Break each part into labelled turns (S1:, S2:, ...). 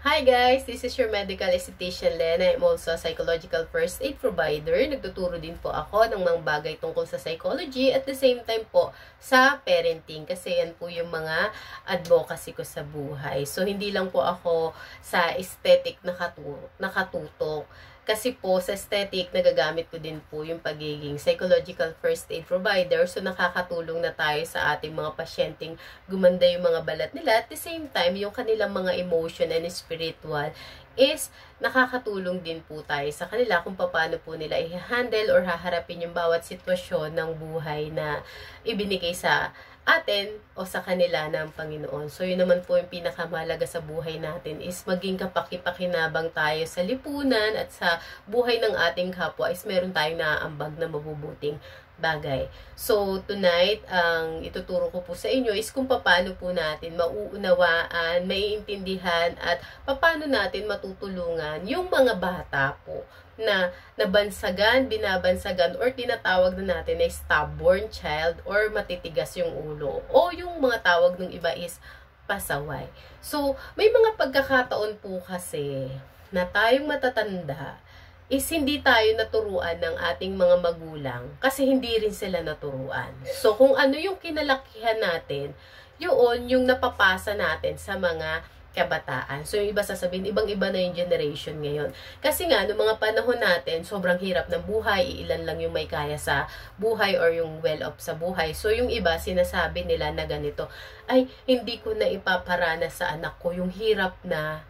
S1: Hi guys! This is your medical esthetician Lena. I'm also a psychological first aid provider. Nagtuturo din po ako ng mga bagay tungkol sa psychology at the same time po sa parenting kasi yan po yung mga advocacy ko sa buhay. So hindi lang po ako sa aesthetic nakatutok. Kasi po sa aesthetic, nagagamit ko din po yung pagiging psychological first aid provider. So nakakatulong na tayo sa ating mga pasyenteng gumanda yung mga balat nila. At the same time, yung kanilang mga emotion and spiritual is nakakatulong din po tayo sa kanila kung paano po nila i-handle or haharapin yung bawat sitwasyon ng buhay na ibinigay sa atin o sa kanila ng Panginoon. So, yun naman po yung pinakamahalaga sa buhay natin is maging kapaki-pakinabang tayo sa lipunan at sa buhay ng ating kapwa is meron tayong naaambag na mabubuting bagay. So, tonight, ang ituturo ko po sa inyo is kung paano po natin mauunawaan, maiintindihan at paano natin matutulungan yung mga bata po na nabansagan, binabansagan, or tinatawag na natin na stubborn child or matitigas yung ulo. O yung mga tawag ng iba is pasaway. So, may mga pagkakataon po kasi na tayong matatanda is hindi tayo naturuan ng ating mga magulang kasi hindi rin sila naturuan. So, kung ano yung kinalakihan natin, yun yung napapasa natin sa mga kabataan. So, yung iba sasabihin, ibang-iba na yung generation ngayon. Kasi nga, noong mga panahon natin, sobrang hirap ng buhay, ilan lang yung may kaya sa buhay or yung well-off sa buhay. So, yung iba, sinasabi nila na ganito, ay, hindi ko na ipaparanas sa anak ko yung hirap na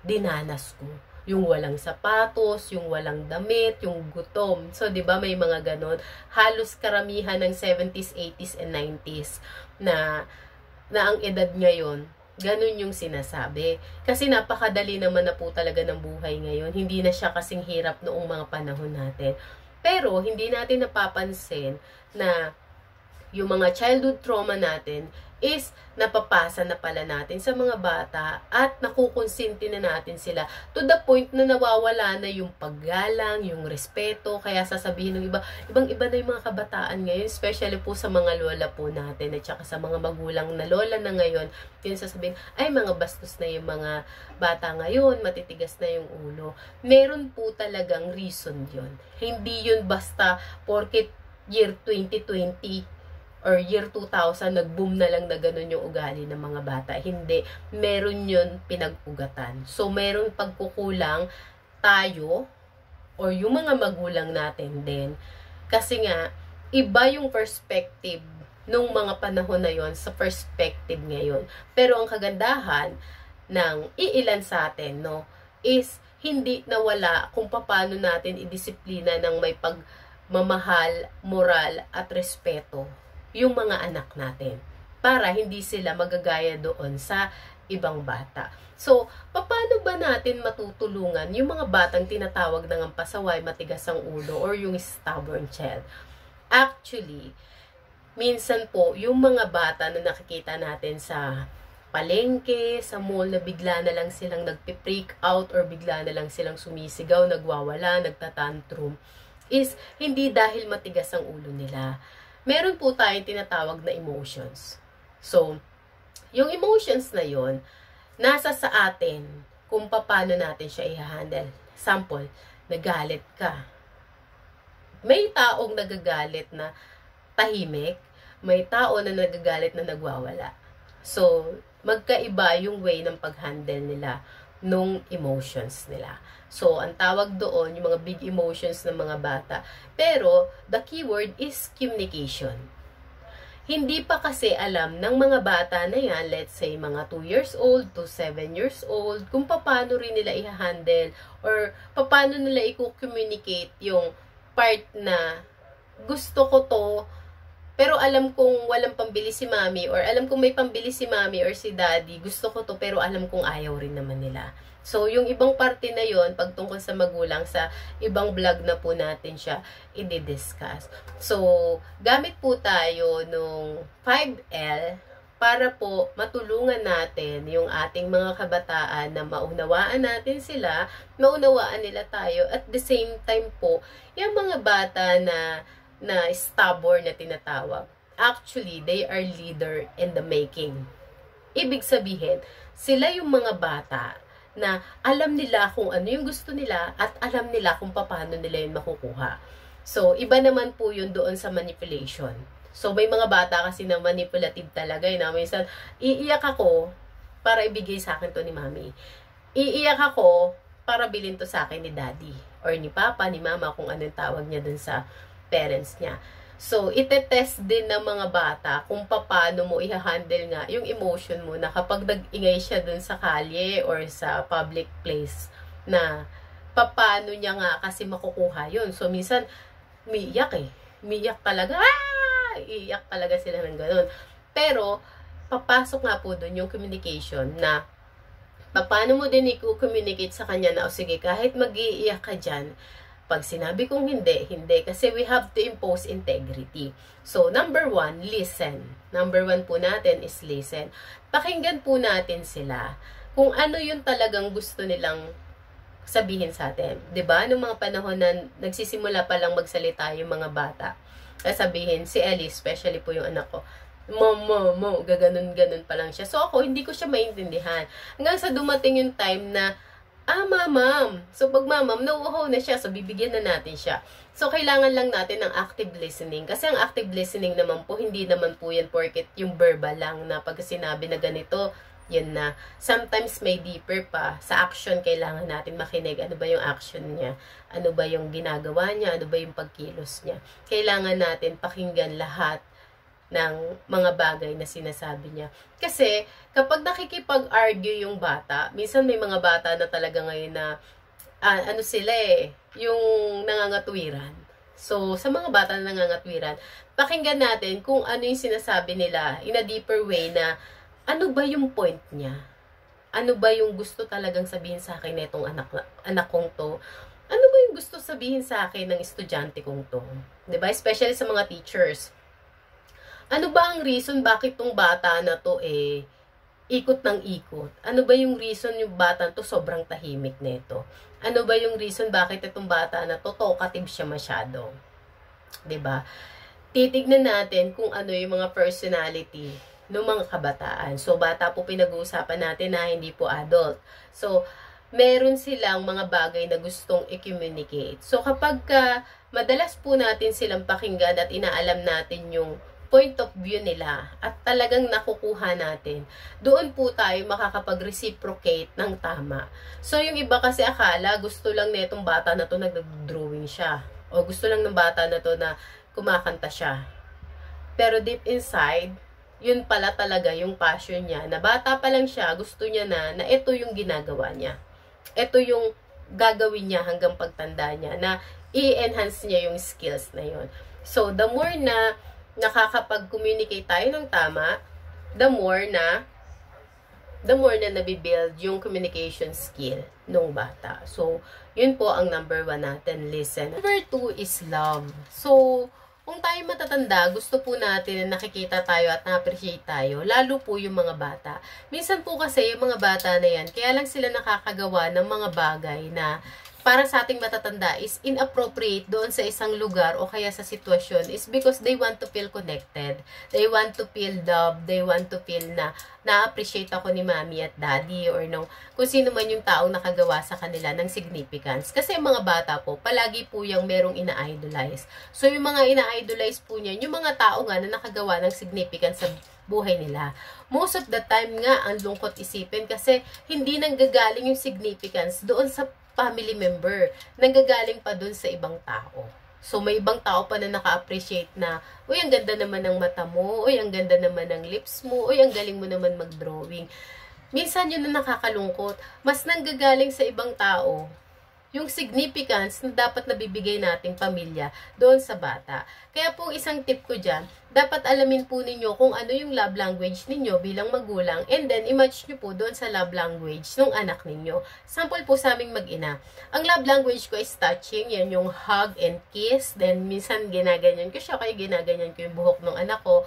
S1: dinanas ko. Yung walang sapatos, yung walang damit, yung gutom. So, di ba may mga ganon. Halos karamihan ng 70s, 80s, and 90s na ang edad ngayon, ganun yung sinasabi. Kasi napakadali naman na po talaga ng buhay ngayon. Hindi na siya kasing hirap noong mga panahon natin. Pero, hindi natin napapansin na yung mga childhood trauma natin is napapasa na pala natin sa mga bata at nakukonsinti na natin sila to the point na nawawala na yung paggalang, yung respeto. Kaya sasabihin ng iba, ibang-iba na yung mga kabataan ngayon, especially po sa mga lola po natin at saka sa mga magulang na lola na ngayon, yun sasabihin, ay mga bastos na yung mga bata ngayon, matitigas na yung ulo. Meron po talagang reason yun. Hindi yun basta porket year 2020 or year 2000, nag-boom na lang na ganun yung ugali ng mga bata. Hindi. Meron yun pinag-ugatan. So, meron pagkukulang tayo or yung mga magulang natin din. Kasi nga, iba yung perspective nung mga panahon na yon sa perspective ngayon. Pero ang kagandahan ng iilan sa atin, no, is hindi nawala kung paano natin idisiplina ng may pagmamahal, moral, at respeto yung mga anak natin para hindi sila magagaya doon sa ibang bata. So, paano ba natin matutulungan yung mga batang tinatawag ng pasaway, matigas ang ulo, or yung stubborn child? Actually, minsan po, yung mga bata na nakikita natin sa palengke, sa mall, na bigla na lang silang nagpi-freak out or bigla na lang silang sumisigaw, nagwawala, nagtatantrum, is hindi dahil matigas ang ulo nila. Meron po tayong tinatawag na emotions. So, yung emotions na yon nasa sa atin kung paano natin siya i-handle. Sample, nagalit ka. May taong nagagalit na tahimik, may tao na nagagalit na nagwawala. So, magkaiba yung way ng pag-handle nila nung emotions nila. So, ang tawag doon, yung mga big emotions ng mga bata. Pero, the keyword is communication. Hindi pa kasi alam ng mga bata na yan, let's say mga 2 years old to 7 years old, kung paano rin nila i-handle or paano nila i-communicate yung part na gusto ko to, pero alam kong walang pambili si mami, or alam kong may pambili si mami or si daddy, gusto ko to pero alam kong ayaw rin naman nila. So, yung ibang parte na yon pagtungkol sa magulang, sa ibang vlog na po natin siya i-discuss. So, gamit po tayo nung 5L para po matulungan natin yung ating mga kabataan na maunawaan natin sila, maunawaan nila tayo, at the same time po, yung mga bata na stubborn na tinatawag. Actually, they are leader in the making. Ibig sabihin, sila yung mga bata na alam nila kung ano yung gusto nila at alam nila kung paano nila yun makukuha. So, iba naman po yun doon sa manipulation. So, may mga bata kasi na manipulative talaga. Na minsan, iiyak ako para ibigay sa akin to ni mami. Iiyak ako para bilhin to sa akin ni daddy. Or ni papa, ni mama, kung anong tawag niya dun sa parents niya. So, itetest din ng mga bata kung paano mo i-handle nga yung emotion mo na kapag nag-ingay siya dun sa kalye or sa public place na paano niya nga kasi makukuha yun. So, minsan, umiiyak eh. Umiiyak talaga. Iiyak talaga sila ng ganun. Pero, papasok nga po dun yung communication na paano mo din i-communicate sa kanya na, o sige, kahit mag-iiyak ka dyan, pag sinabi kong hindi, hindi. Kasi we have to impose integrity. So, number 1, listen. Number 1 po natin is listen. Pakinggan po natin sila kung ano yung talagang gusto nilang sabihin sa atin. 'Di ba? Noong mga panahon na nagsisimula pa lang magsalita yung mga bata, sabihin, si Ellie, especially po yung anak ko, mo, gaganon-ganon pa lang siya. So, ako, hindi ko siya maintindihan. Hanggang sa dumating yung time na, mamam. So, pag mamam, nauuhaw na siya. So, bibigyan na natin siya. So, kailangan lang natin ng active listening. Kasi ang active listening naman po, hindi naman po yan porket yung verbal lang na pag sinabi na ganito, yan na. Sometimes may deeper pa. Sa action, kailangan natin makinig. Ano ba yung action niya? Ano ba yung ginagawa niya? Ano ba yung pagkilos niya? Kailangan natin pakinggan lahat ng mga bagay na sinasabi niya. Kasi, kapag nakikipag-argue yung bata, minsan may mga bata na talaga ngayon na, ano sila yung nangangatwiran. So, sa mga bata na nangangatwiran, pakinggan natin kung ano yung sinasabi nila in a deeper way na, ano ba yung point niya? Ano ba yung gusto talagang sabihin sa akin na itong anak kong to? Ano ba yung gusto sabihin sa akin ng estudyante kong to? 'Di ba? Especially sa mga teachers. Ano ba ang reason bakit tong bata na to ikot ng ikot? Ano ba yung reason yung bata to sobrang tahimik nito? Ano ba yung reason bakit itong bata na to talkative siya masyado? 'Di ba? Titignan natin kung ano yung mga personality ng mga kabataan. So, bata po pinag-uusapan natin na hindi po adult. So, meron silang mga bagay na gustong i-communicate. So, kapag madalas po natin silang pakinggan at inaalam natin yung point of view nila at talagang nakukuha natin, doon po tayo makakapag-reciprocate ng tama. So, yung iba kasi akala, gusto lang netong bata na to nag-drawing siya. O gusto lang ng bata na to na kumakanta siya. Pero deep inside, yun pala talaga yung passion niya. Na bata pa lang siya, gusto niya na ito yung ginagawa niya. Ito yung gagawin niya hanggang pagtanda niya, na i-enhance niya yung skills na yun. So, the more na nakakapag-communicate tayo ng tama, the more na nabibuild yung communication skill ng bata. So, yun po ang number 1 natin, listen. Number 2 is love. So, kung tayo matatanda, gusto po natin na nakikita tayo at na-appreciate tayo, lalo po yung mga bata. Minsan po kasi yung mga bata na yan, kaya lang sila nakakagawa ng mga bagay na para sa ating matatanda is inappropriate doon sa isang lugar o kaya sa sitwasyon is because they want to feel connected. They want to feel loved. They want to feel na na-appreciate ako ni mommy at daddy or no, kung sino man yung taong nakagawa sa kanila ng significance. Kasi yung mga bata po, palagi po yung merong ina-idolize. So yung mga ina-idolize po niyan, yung mga tao nga na nakagawa ng significance sa buhay nila. Most of the time nga, ang lungkot isipin kasi hindi nanggagaling yung significance doon sa family member, nanggagaling pa dun sa ibang tao. So, may ibang tao pa na naka-appreciate na, uy, ang ganda naman ng mata mo, uy, ang ganda naman ng lips mo, uy, ang galing mo naman mag-drawing. Minsan yun na nakakalungkot. Mas nanggagaling sa ibang tao yung significance na dapat nabibigay nating pamilya doon sa bata. Kaya po isang tip ko dyan, dapat alamin po ninyo kung ano yung love language ninyo bilang magulang and then i-match nyo po doon sa love language ng anak ninyo. Sample po sa aming mag-ina. Ang love language ko is touching, yan yung hug and kiss, then minsan ginaganyan ko siya, kaya ginaganyan ko yung buhok ng anak ko,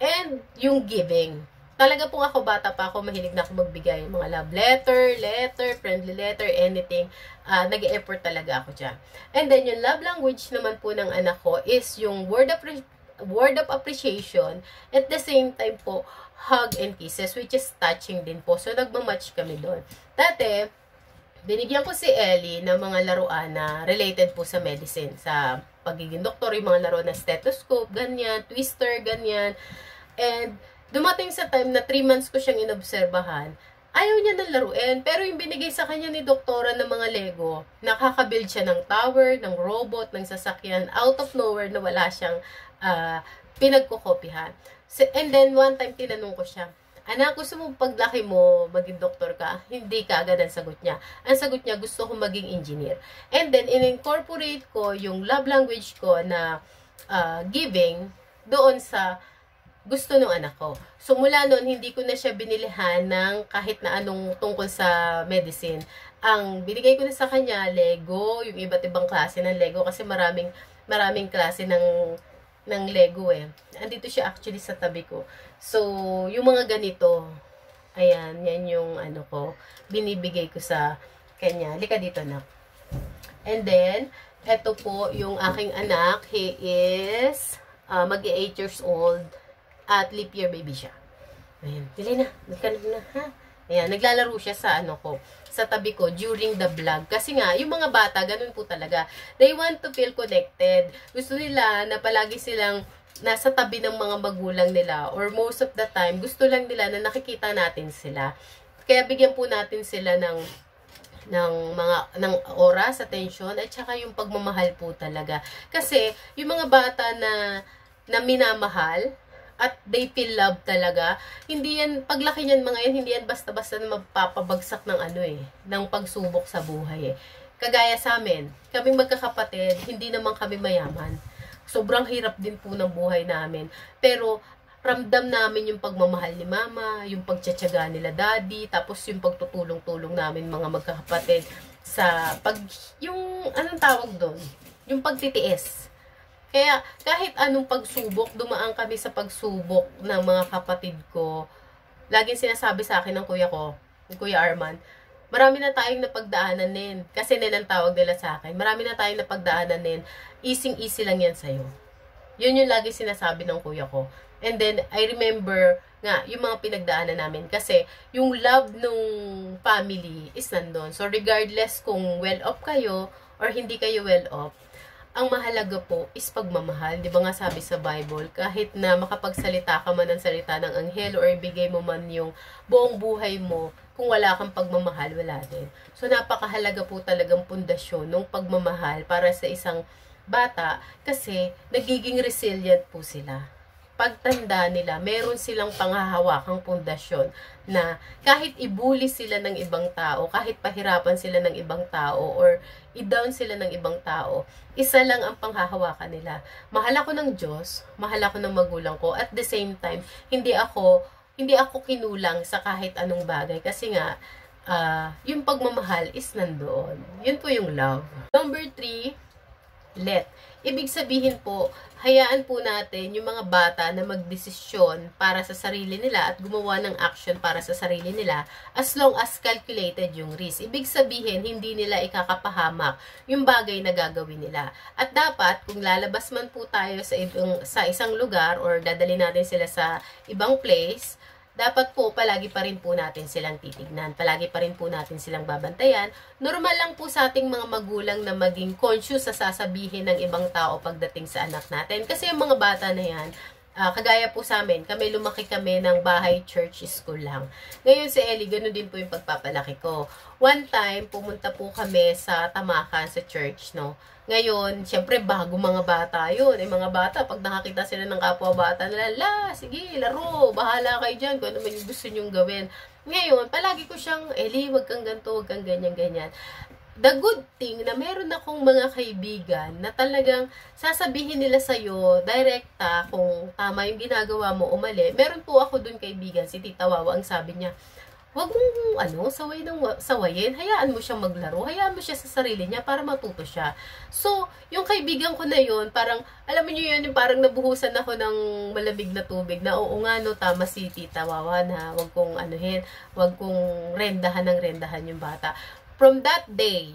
S1: and yung giving. Talaga po ako, bata pa ako, mahilig na ako magbigay. Mga love letter, friendly letter, anything. Nag-e-effort talaga ako dyan. And then, yung love language naman po ng anak ko is yung word of appreciation. At the same time po, hug and kisses, which is touching din po. So, nagmamatch kami doon. Dati, binigyan ko si Ellie ng mga laruan na related po sa medicine, sa pagiging doktor, yung mga laruan na stethoscope, ganyan, twister, ganyan. And, dumating sa time na 3 months ko siyang inobserbahan, ayaw niya ng laruin. Pero yung binigay sa kanya ni doktora ng mga Lego, nakakabuild siya ng tower, ng robot, ng sasakyan, out of nowhere na wala siyang pinagkukopihan. And then, one time, tinanong ko siya, anak, gusto mo paglaki mo, maging doktor ka? Hindi ka agad ang sagot niya. Ang sagot niya, gusto ko maging engineer. And then, in-incorporate ko yung love language ko na giving doon sa gusto ng anak ko. So, mula noon, hindi ko na siya binilihan ng kahit na anong tungkol sa medicine. Ang binigay ko na sa kanya, Lego, yung iba't ibang klase ng Lego, kasi maraming klase ng Lego eh. Andito siya actually sa tabi ko. So, yung mga ganito, ayan, yan yung ano ko, binibigay ko sa kanya. Lika dito na. And then, eto po yung aking anak. He is mag-8 years old at leap year baby siya. Ayan, dili na. Nagkanog na, ha? Ayan, naglalaro siya sa ano ko, sa tabi ko during the vlog. Kasi nga, yung mga bata, ganun po talaga. They want to feel connected. Gusto nila na palagi silang nasa tabi ng mga magulang nila, or most of the time, gusto lang nila na nakikita natin sila. Kaya bigyan po natin sila ng oras, attention, at saka yung pagmamahal po talaga. Kasi yung mga bata na minamahal at they feel love talaga, hindi yan, paglaki niyan mga yan, hindi yan basta-basta na mapapabagsak ng ng pagsubok sa buhay eh. Kagaya sa amin, kaming magkakapatid, hindi naman kami mayaman. Sobrang hirap din po ng buhay namin. Pero, ramdam namin yung pagmamahal ni mama, yung pagtsatsaga nila daddy, tapos yung pagtutulong-tulong namin mga magkakapatid sa yung, anong tawag doon? Yung pagtitiis. Kaya, kahit anong pagsubok, dumaan kami sa pagsubok ng mga kapatid ko. Laging sinasabi sa akin ng kuya ko, ng Kuya Arman, marami na tayong napagdaanan din. Kasi ang tawag nila sa akin, marami na tayong napagdaanan din. Easy-easy lang yan sa'yo. Yun yung lagi sinasabi ng kuya ko. And then, I remember nga, yung mga pinagdaanan namin. Kasi, yung love nung family is nandun. So, regardless kung well-off kayo or hindi kayo well-off, ang mahalaga po is pagmamahal. Di ba nga sabi sa Bible, kahit na makapagsalita ka man ng salita ng anghel or ibigay mo man yung buong buhay mo, kung wala kang pagmamahal, wala din. So, napakahalaga po talagang pundasyon ng pagmamahal para sa isang bata kasi nagiging resilient po sila. Pagtanda nila, meron silang panghahawakang pundasyon na kahit ibuli sila ng ibang tao, kahit pahirapan sila ng ibang tao, or i-down sila ng ibang tao, isa lang ang panghahawakan nila. Mahal ako ng Diyos, mahal ako ng magulang ko, at the same time, hindi ako kinulang sa kahit anong bagay. Kasi nga, yung pagmamahal is nandoon. Yun po yung love. Number 3, let. Ibig sabihin po, hayaan po natin yung mga bata na magdesisyon para sa sarili nila at gumawa ng action para sa sarili nila as long as calculated yung risk. Ibig sabihin, hindi nila ikakapahamak yung bagay na gagawin nila. At dapat, kung lalabas man po tayo sa isang lugar or dadali natin sila sa ibang place, dapat po, palagi pa rin po natin silang titignan. Palagi pa rin po natin silang babantayan. Normal lang po sa ating mga magulang na maging conscious sa sasabihin ng ibang tao pagdating sa anak natin. Kasi yung mga bata na yan, kagaya po sa amin, lumaki kami ng bahay church school lang. Ngayon si Ellie, ganun din po yung pagpapalaki ko. One time, pumunta po kami sa Tamakan sa church, no? Ngayon, syempre, bago mga bata yun. Mga bata, pag nakakita sila ng kapwa bata, sige, laro, bahala kayo dyan, kung ano man yung gusto nyong gawin. Ngayon, palagi ko siyang, Ellie, wag kang ganito, wag kang ganyan. The good thing na meron akong mga kaibigan na talagang sasabihin nila sa'yo, direkta, kung tama yung ginagawa mo o mali. Meron po ako dun kaibigan, si Tita Wawa, ang sabi niya, wag mong sawayin, hayaan mo siyang maglaro, hayaan mo siya sa sarili niya para matuto siya. So, yung kaibigan ko na yun, parang, alam mo yun, yung parang nabuhusan ako ng malamig na tubig na, oo nga no, tama si Tita Wawa na wag kong wag kong rendahan yung bata. From that day,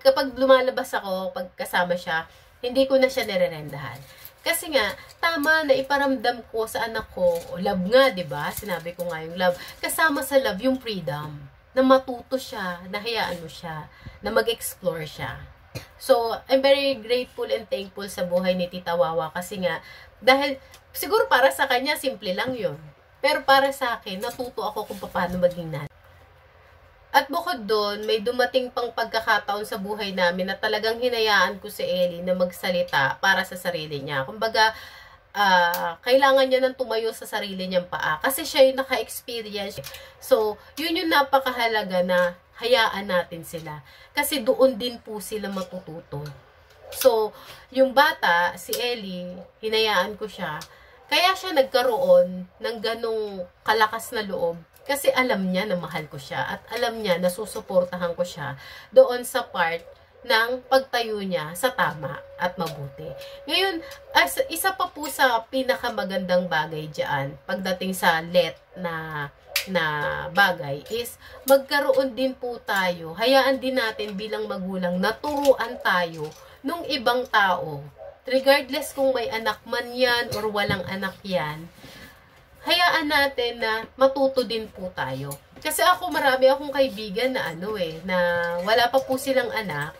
S1: kapag lumalabas ako, pag kasama siya, hindi ko na siya nirerendahan. Kasi nga, tama na iparamdam ko sa anak ko, love nga, 'di ba? Sinabi ko nga yung love. Kasama sa love yung freedom, na matuto siya, na hayaan mo siya, na mag-explore siya. So, I'm very grateful and thankful sa buhay ni Tita Wawa kasi nga, dahil siguro para sa kanya, simple lang yun. Pero para sa akin, natuto ako kung paano maging nanay. At bukod doon, may dumating pang pagkakataon sa buhay namin na talagang hinayaan ko si Ellie na magsalita para sa sarili niya. Kumbaga, kailangan niya nang tumayo sa sarili niyang paa. Kasi siya yung naka-experience. So, yun yung napakahalaga na hayaan natin sila. Kasi doon din po sila matututo. So, yung bata, si Ellie, hinayaan ko siya. Kaya siya nagkaroon ng ganong kalakas na loob. Kasi alam niya na mahal ko siya at alam niya na susuportahan ko siya doon sa part ng pagtayo niya sa tama at mabuti. Ngayon, isa pa po sa pinakamagandang bagay diyan pagdating sa na bagay is magkaroon din po tayo, hayaan din natin bilang magulang na turuan tayo nung ibang tao. Regardless kung may anak man yan or walang anak yan, hayaan natin na matuto din po tayo. Kasi ako, marami akong kaibigan na na wala pa po silang anak,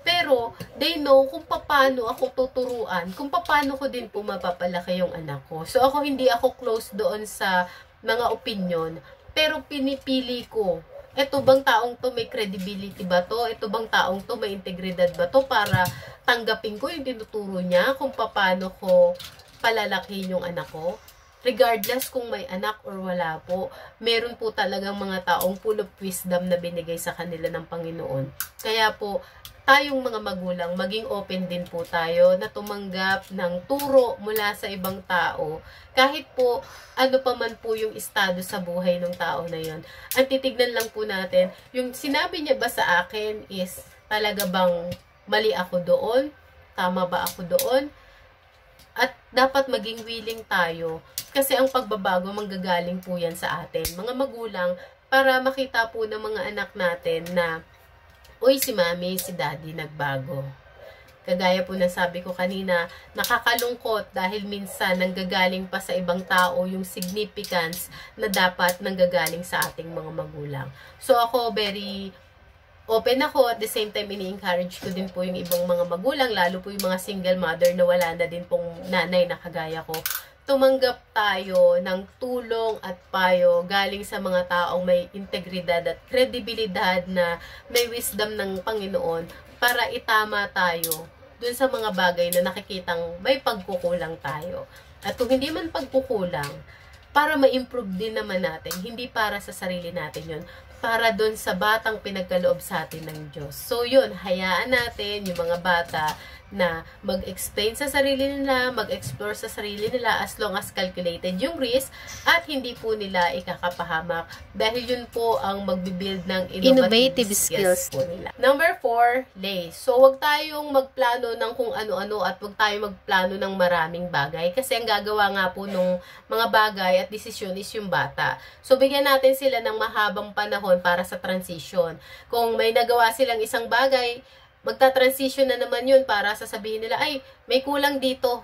S1: pero they know kung paano ako tuturuan, kung paano ko din po mapapalaki yung anak ko. So ako, hindi ako close doon sa mga opinion, pero pinipili ko, eto bang taong to may credibility ba to? Eto bang taong to may integridad ba to para tanggapin ko yung tinuturo niya kung paano ko palalakihin yung anak ko? Regardless kung may anak or wala po, meron po talagang mga taong full of wisdom na binigay sa kanila ng Panginoon. Kaya po, tayong mga magulang, maging open din po tayo na tumanggap ng turo mula sa ibang tao. Kahit po, ano pa man po yung estado sa buhay ng tao na yon. Ang titignan lang po natin, yung sinabi niya ba sa akin is, talaga bang mali ako doon? Tama ba ako doon? At dapat maging willing tayo kasi ang pagbabago manggagaling po yan sa atin, mga magulang, para makita po ng mga anak natin na, uy, si mami, si daddy nagbago. Kagaya po na sabi ko kanina, nakakalungkot dahil minsan nanggagaling pa sa ibang tao yung significance na dapat nanggagaling sa ating mga magulang. So ako, very open ako, at the same time ini-encourage ko din po yung ibang mga magulang, lalo po yung mga single mother na wala na din pong nanay na kagaya ko. Tumanggap tayo ng tulong at payo galing sa mga taong may integridad at kredibilidad na may wisdom ng Panginoon para itama tayo dun sa mga bagay na nakikitang may pagkukulang tayo. At kung hindi man pagkukulang, para ma-improve din naman natin, hindi para sa sarili natin yun, para dun sa batang pinagkaloob sa atin ng Diyos. So yun, hayaan natin yung mga bata na mag-explain sa sarili nila, mag-explore sa sarili nila as long as calculated yung risk at hindi po nila ikakapahamak dahil yun po ang magbibuild ng innovative skills po nila. Number 4, lay. So, wag tayong magplano ng kung ano-ano at wag tayong magplano ng maraming bagay kasi ang gagawa nga po nung mga bagay at desisyon is yung bata. So, bigyan natin sila ng mahabang panahon para sa transition. Kung may nagawa silang isang bagay, magta-transition na naman yun para sasabihin nila, ay, may kulang dito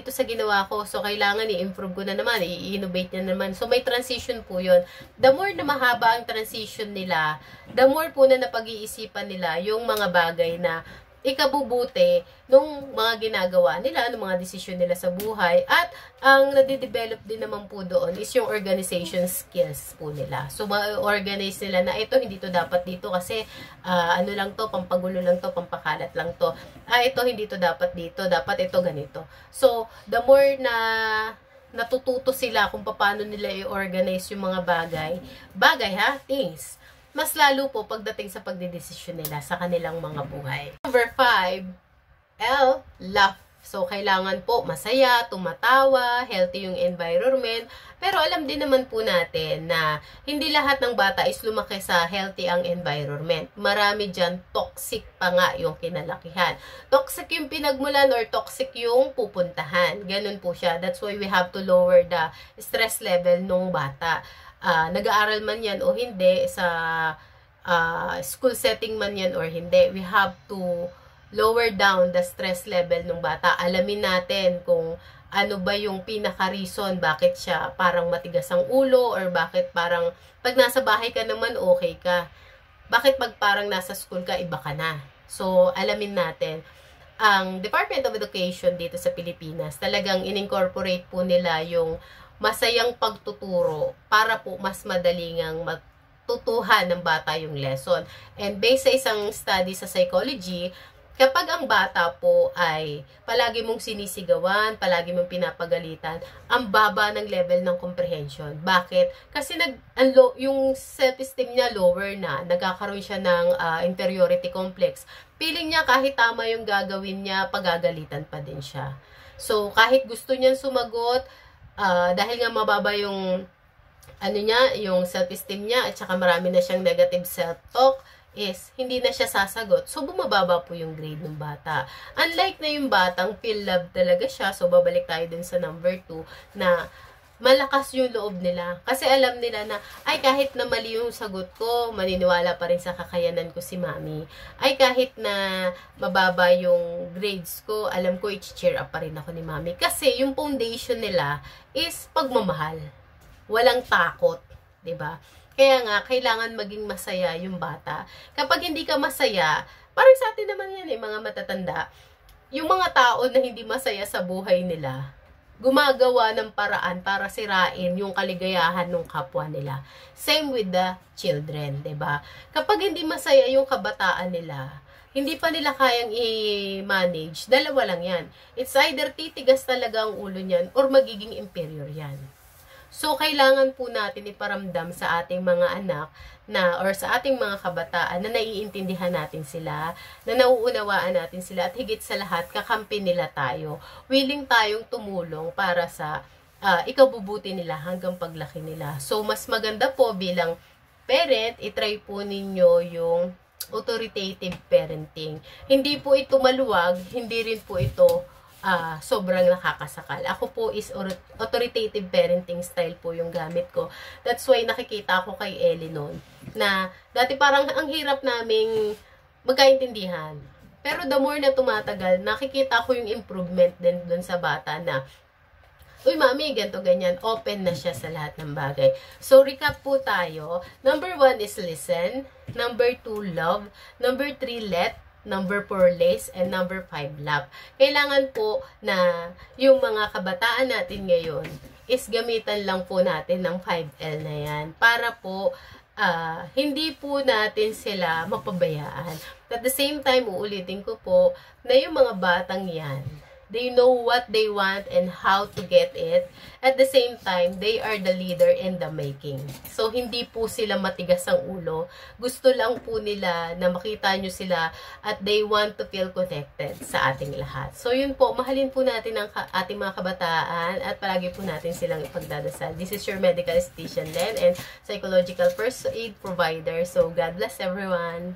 S1: sa ginawa ko, so kailangan i-improve ko na naman, i-innovate na naman. So may transition po yun. The more na mahaba ang transition nila, the more po na napag-iisipan nila yung mga bagay na ikabubuti nung mga ginagawa nila, nung mga desisyon nila sa buhay. At ang nade-develop din naman po doon is yung organization skills po nila. So, ma-organize nila na ito, hindi to dapat dito kasi ano lang to, pampagulo lang to, pampakalat lang to. Ito, hindi to dapat dito, dapat ito ganito. So, the more na natututo sila kung paano nila i-organize yung mga things, mas lalo po pagdating sa pagdedesisyon nila sa kanilang mga buhay. Number 5, L, laugh. So, kailangan po masaya, tumatawa, healthy yung environment. Pero alam din naman po natin na hindi lahat ng bata is lumaki sa healthy ang environment. Marami dyan, toxic pa nga yung kinalakihan. Toxic yung pinagmulan or toxic yung pupuntahan. Ganun po siya. That's why we have to lower the stress level nung bata. Nag-aaral man yan o hindi, sa school setting man yan or hindi, we have to lower down the stress level ng bata. Alamin natin kung ano ba yung pinaka-reason, bakit siya parang matigas ang ulo, or bakit parang pag nasa bahay ka naman okay ka. Bakit pag parang nasa school ka, iba ka na. So, alamin natin. Ang Department of Education dito sa Pilipinas, talagang in-incorporate po nila yung masayang pagtuturo para po mas madaling ang matutuhan ng bata yung lesson. And based sa isang study sa psychology, kapag ang bata po ay palagi mong sinisigawan, palagi mong pinapagalitan, ang baba ng level ng comprehension. Bakit? Kasi yung self-esteem niya lower na, nagkakaroon siya ng inferiority complex. Feeling niya kahit tama yung gagawin niya, pagagalitan pa din siya. So, kahit gusto niyang sumagot, dahil nga mababa yung yung self-esteem niya, at saka marami na siyang negative self-talk, is hindi na siya sasagot. So, bumababa po yung grade ng bata. Unlike na yung batang feel love talaga siya. So, babalik tayo dun sa number 2 na malakas yung loob nila. Kasi alam nila na, ay kahit na mali yung sagot ko, maniniwala pa rin sa kakayanan ko si mami. Ay kahit na mababa yung grades ko, alam ko i-cheer up pa rin ako ni mami. Kasi yung foundation nila is pagmamahal. Walang takot. 'Di ba? Kaya nga, kailangan maging masaya yung bata. Kapag hindi ka masaya, parang sa atin naman yan mga matatanda, yung mga tao na hindi masaya sa buhay nila, gumagawa ng paraan para sirain yung kaligayahan ng kapwa nila. Same with the children, 'di ba? Kapag hindi masaya yung kabataan nila, hindi pa nila kayang i-manage, dalawa lang yan. It's either titigas talaga ang ulo niyan or magiging inferior yan. So, kailangan po natin iparamdam sa ating mga anak or sa ating mga kabataan na naiintindihan natin sila, na nauunawaan natin sila, at higit sa lahat, kakampi nila tayo. Willing tayong tumulong para sa ikabubuti nila hanggang paglaki nila. So, mas maganda po bilang parent, itry po ninyo yung authoritative parenting. Hindi po ito maluwag, hindi rin po ito sobrang nakakasakal. Ako po is authoritative parenting style po yung gamit ko. That's why nakikita ko kay Ellie noon na dati parang ang hirap naming magkaintindihan. Pero the more na tumatagal, nakikita ko yung improvement din dun sa bata na, uy mami, ganito ganyan, open na siya sa lahat ng bagay. So, recap po tayo. Number 1 is listen. Number 2, love. Number 3, let. Number 4, lace, and number 5, lap. Kailangan po na yung mga kabataan natin ngayon is gamitan lang po natin ng 5L na yan para po hindi po natin sila mapabayaan. At the same time, uulitin ko po na yung mga batang yan, they know what they want and how to get it. At the same time, they are the leader in the making. So, hindi po sila matigas ang ulo. Gusto lang po nila na makita nyo sila at they want to feel connected sa ating lahat. So, yun po. Mahalin po natin ang ating mga kabataan at palagi po natin silang ipagdadasal. This is your medical esthetician Len and psychological first aid provider. So, God bless everyone.